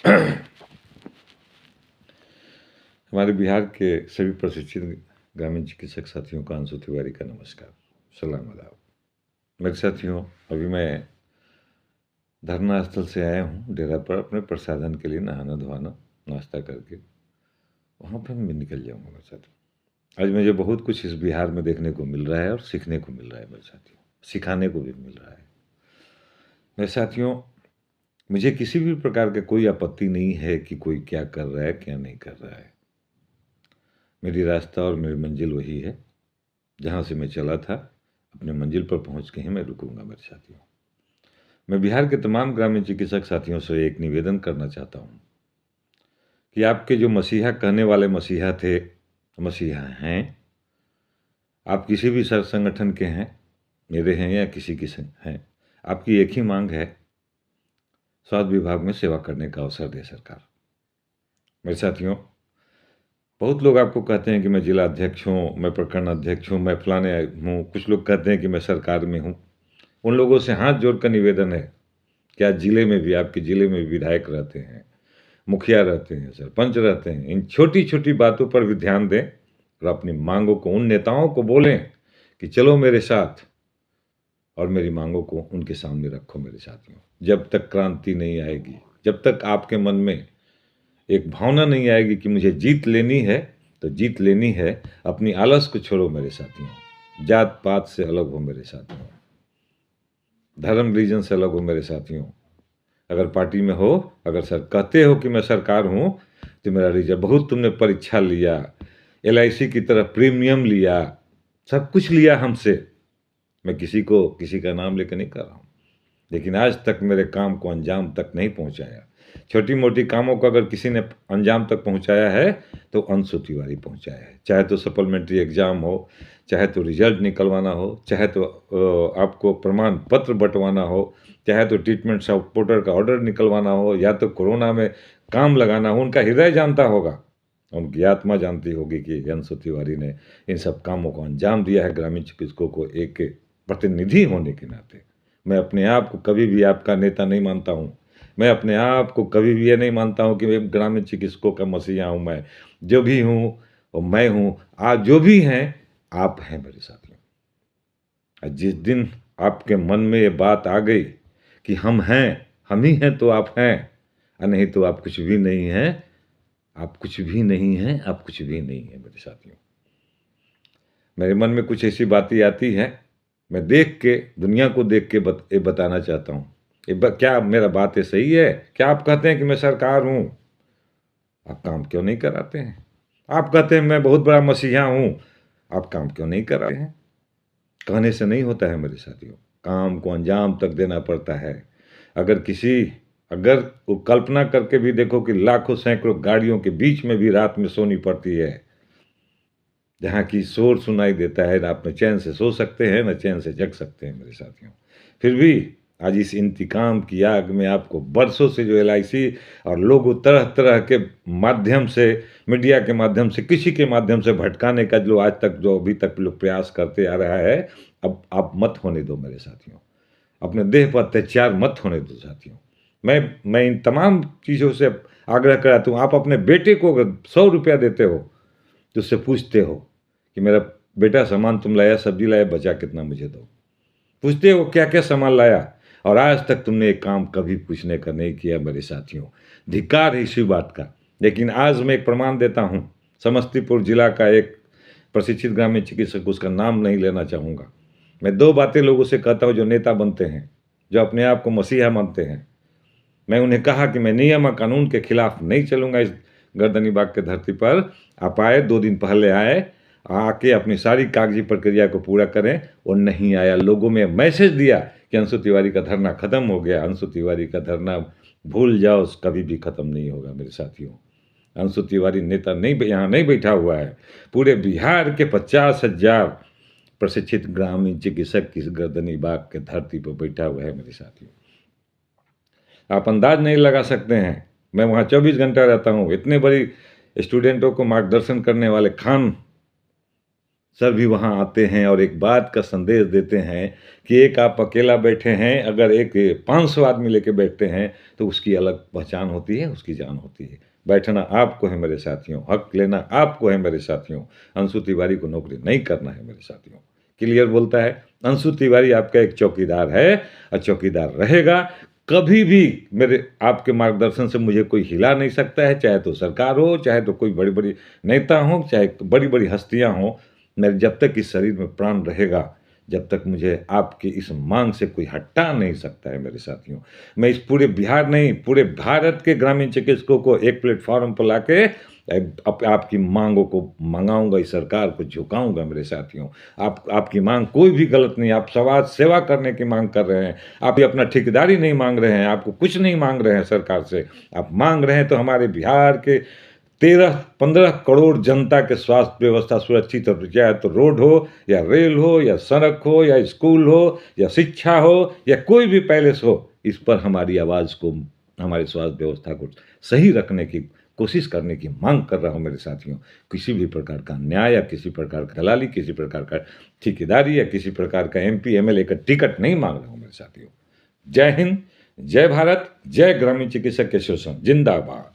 हमारे बिहार के सभी प्रशिक्षित ग्रामीण चिकित्सक साथियों का अंशु तिवारी का नमस्कार, सलाम आदाब। मेरे साथियों, अभी मैं धरना स्थल से आया हूँ डेरा पर अपने प्रसाधन के लिए नहाना धोना नाश्ता करके, वहाँ पर मैं निकल जाऊँगा मेरे साथियों। आज मुझे बहुत कुछ इस बिहार में देखने को मिल रहा है और सीखने को मिल रहा है मेरे साथियों, सिखाने को भी मिल रहा है मेरे साथियों। मुझे किसी भी प्रकार का कोई आपत्ति नहीं है कि कोई क्या कर रहा है क्या नहीं कर रहा है। मेरी रास्ता और मेरी मंजिल वही है जहाँ से मैं चला था। अपने मंजिल पर पहुँच के ही मैं रुकूंगा मेरे साथियों। मैं बिहार के तमाम ग्रामीण चिकित्सक साथियों से एक निवेदन करना चाहता हूँ कि आपके जो मसीहा कहने वाले मसीहा थे, मसीहा हैं, आप किसी भी संगठन के हैं, मेरे हैं या किसी की हैं, आपकी एक ही मांग है, स्वास्थ्य विभाग में सेवा करने का अवसर दे सरकार। मेरे साथियों, बहुत लोग आपको कहते हैं कि मैं जिला अध्यक्ष हूँ, मैं प्रखंड अध्यक्ष हूँ, मैं फलाने हूँ। कुछ लोग कहते हैं कि मैं सरकार में हूँ। उन लोगों से हाथ जोड़कर निवेदन है, क्या जिले में भी, आपके जिले में भी विधायक रहते हैं, मुखिया रहते हैं, सरपंच रहते हैं, इन छोटी छोटी बातों पर भी ध्यान दें और अपनी मांगों को उन नेताओं को बोलें कि चलो मेरे साथ, और मेरी मांगों को उनके सामने रखो मेरे साथियों। जब तक क्रांति नहीं आएगी, जब तक आपके मन में एक भावना नहीं आएगी कि मुझे जीत लेनी है, तो जीत लेनी है, अपनी आलस को छोड़ो मेरे साथियों। जात पात से अलग हो मेरे साथियों, धर्म रीजन से अलग हो मेरे साथियों। अगर पार्टी में हो, अगर सर कहते हो कि मैं सरकार हूँ, तो मेरा रीजन, बहुत तुमने परीक्षा लिया, LIC की तरह प्रीमियम लिया, सब कुछ लिया हमसे। मैं किसी का नाम लेकर नहीं कर रहा हूँ, लेकिन आज तक मेरे काम को अंजाम तक नहीं पहुँचाया। छोटी मोटी कामों को अगर किसी ने अंजाम तक पहुंचाया है तो अंशु तिवारी पहुंचाया है। चाहे तो सप्लीमेंट्री एग्जाम हो, चाहे तो रिजल्ट निकलवाना हो, चाहे तो आपको प्रमाण पत्र बंटवाना हो, चाहे तो ट्रीटमेंट सपोर्टर का ऑर्डर निकलवाना हो, या तो कोरोना में काम लगाना हो। उनका हृदय जानता होगा, उनकी आत्मा जानती होगी कि अंशु तिवारी ने इन सब कामों को अंजाम दिया है ग्रामीण चिकित्सकों को एक प्रतिनिधि होने के नाते। मैं अपने आप को कभी भी आपका नेता नहीं मानता हूँ। मैं अपने आप को कभी भी ये नहीं मानता हूँ कि मैं ग्रामीण चिकित्सकों का मसीहा हूँ। मैं जो भी हूँ वो मैं हूँ, आप जो भी हैं आप हैं मेरे साथियों। जिस दिन आपके मन में ये बात आ गई कि हम हैं, हम ही हैं, तो आप हैं, और नहीं तो आप कुछ भी नहीं हैं, आप कुछ भी नहीं हैं, आप कुछ भी नहीं हैं मेरे साथियों। मेरे मन में कुछ ऐसी बातें आती हैं, मैं देख के, दुनिया को देख के बताना चाहता हूँ। क्या मेरा बात है सही है? क्या आप कहते हैं कि मैं सरकार हूँ, आप काम क्यों नहीं कराते हैं? आप कहते हैं मैं बहुत बड़ा मसीहा हूँ, आप काम क्यों नहीं कराते हैं? कहने से नहीं होता है मेरे साथियों, काम को अंजाम तक देना पड़ता है। अगर वो कल्पना करके भी देखो कि लाखों सैकड़ों गाड़ियों के बीच में भी रात में सोनी पड़ती है, जहाँ की शोर सुनाई देता है, ना आप न चैन से सो सकते हैं न चैन से जग सकते हैं मेरे साथियों। फिर भी आज इस इंतकाम की आग में आपको बरसों से जो LIC और लोग तरह तरह के माध्यम से, मीडिया के माध्यम से, किसी के माध्यम से भटकाने का जो आज तक, जो अभी तक लोग प्रयास करते आ रहा है, अब आप मत होने दो मेरे साथियों। अपने देह पर अत्याचार मत होने दो साथियों। मैं इन तमाम चीज़ों से आग्रह कराता हूँ। आप अपने बेटे को अगर 100 रुपया देते हो तो उससे पूछते हो कि मेरा बेटा सामान तुम लाया, सब्जी लाया, बचा कितना मुझे दो। पूछते हो क्या क्या सामान लाया, और आज तक तुमने एक काम कभी पूछने का नहीं किया मेरे साथियों। धिक्कार है इसी बात का। लेकिन आज मैं एक प्रमाण देता हूँ, समस्तीपुर जिला का एक प्रशिक्षित ग्रामीण चिकित्सक, उसका नाम नहीं लेना चाहूँगा। मैं 2 बातें लोगों से कहता हूँ जो नेता बनते हैं, जो अपने आप को मसीहा मानते हैं। मैं उन्हें कहा कि मैं नियम और कानून के खिलाफ नहीं चलूँगा। इस गर्दनी बाग के धरती पर आप आए, 2 दिन पहले आए, आके अपनी सारी कागजी प्रक्रिया को पूरा करें, और नहीं आया। लोगों में मैसेज दिया कि अंशु तिवारी का धरना खत्म हो गया। अंशु तिवारी का धरना भूल जाओ, कभी भी खत्म नहीं होगा मेरे साथियों। अंशु तिवारी नेता नहीं, यहाँ नहीं बैठा हुआ है, पूरे बिहार के 50,000 प्रशिक्षित ग्रामीण चिकित्सक की गर्दनी बाग के धरती पर बैठा हुआ है मेरे साथियों। आप अंदाज नहीं लगा सकते हैं। मैं वहाँ 24 घंटा रहता हूँ। इतने बड़ी स्टूडेंटों को मार्गदर्शन करने वाले खान सर भी वहाँ आते हैं और एक बात का संदेश देते हैं कि एक आप अकेला बैठे हैं, अगर एक 500 आदमी लेके बैठते हैं तो उसकी अलग पहचान होती है, उसकी जान होती है। बैठना आपको है मेरे साथियों, हक लेना आपको है मेरे साथियों। अंशु तिवारी को नौकरी नहीं करना है मेरे साथियों। क्लियर बोलता है। अंशु तिवारी आपका एक चौकीदार है और चौकीदार रहेगा। कभी भी मेरे आपके मार्गदर्शन से मुझे कोई हिला नहीं सकता है, चाहे तो सरकार हो, चाहे तो कोई बड़ी बड़ी नेता हो, चाहे बड़ी बड़ी हस्तियां हो। मेरे जब तक इस शरीर में प्राण रहेगा, जब तक मुझे आपकी इस मांग से कोई हटा नहीं सकता है मेरे साथियों। मैं इस पूरे बिहार नहीं, पूरे भारत के ग्रामीण चिकित्सकों को एक प्लेटफॉर्म पर लाके आपकी मांगों को मंगाऊंगा, इस सरकार को झुकाऊंगा मेरे साथियों। आपकी मांग कोई भी गलत नहीं। आप समाज सेवा करने की मांग कर रहे हैं, आप ये अपना ठेकेदारी नहीं मांग रहे हैं, आपको कुछ नहीं मांग रहे हैं सरकार से। आप मांग रहे हैं तो हमारे बिहार के 13-15 करोड़ जनता के स्वास्थ्य व्यवस्था सुरक्षित हो, चाहे तो रोड हो या रेल हो या सड़क हो या स्कूल हो या शिक्षा हो या कोई भी पैलेस हो, इस पर हमारी आवाज़ को, हमारी स्वास्थ्य व्यवस्था को सही रखने की कोशिश करने की मांग कर रहा हूं मेरे साथियों। किसी भी प्रकार का न्याय या किसी प्रकार का दलाली, किसी प्रकार का ठेकेदारी या किसी प्रकार का MP MLA का टिकट नहीं मांग रहा हूं मेरे साथियों। जय हिंद, जय भारत, जय ग्रामीण चिकित्सक एसोसिएशन जिंदाबाद।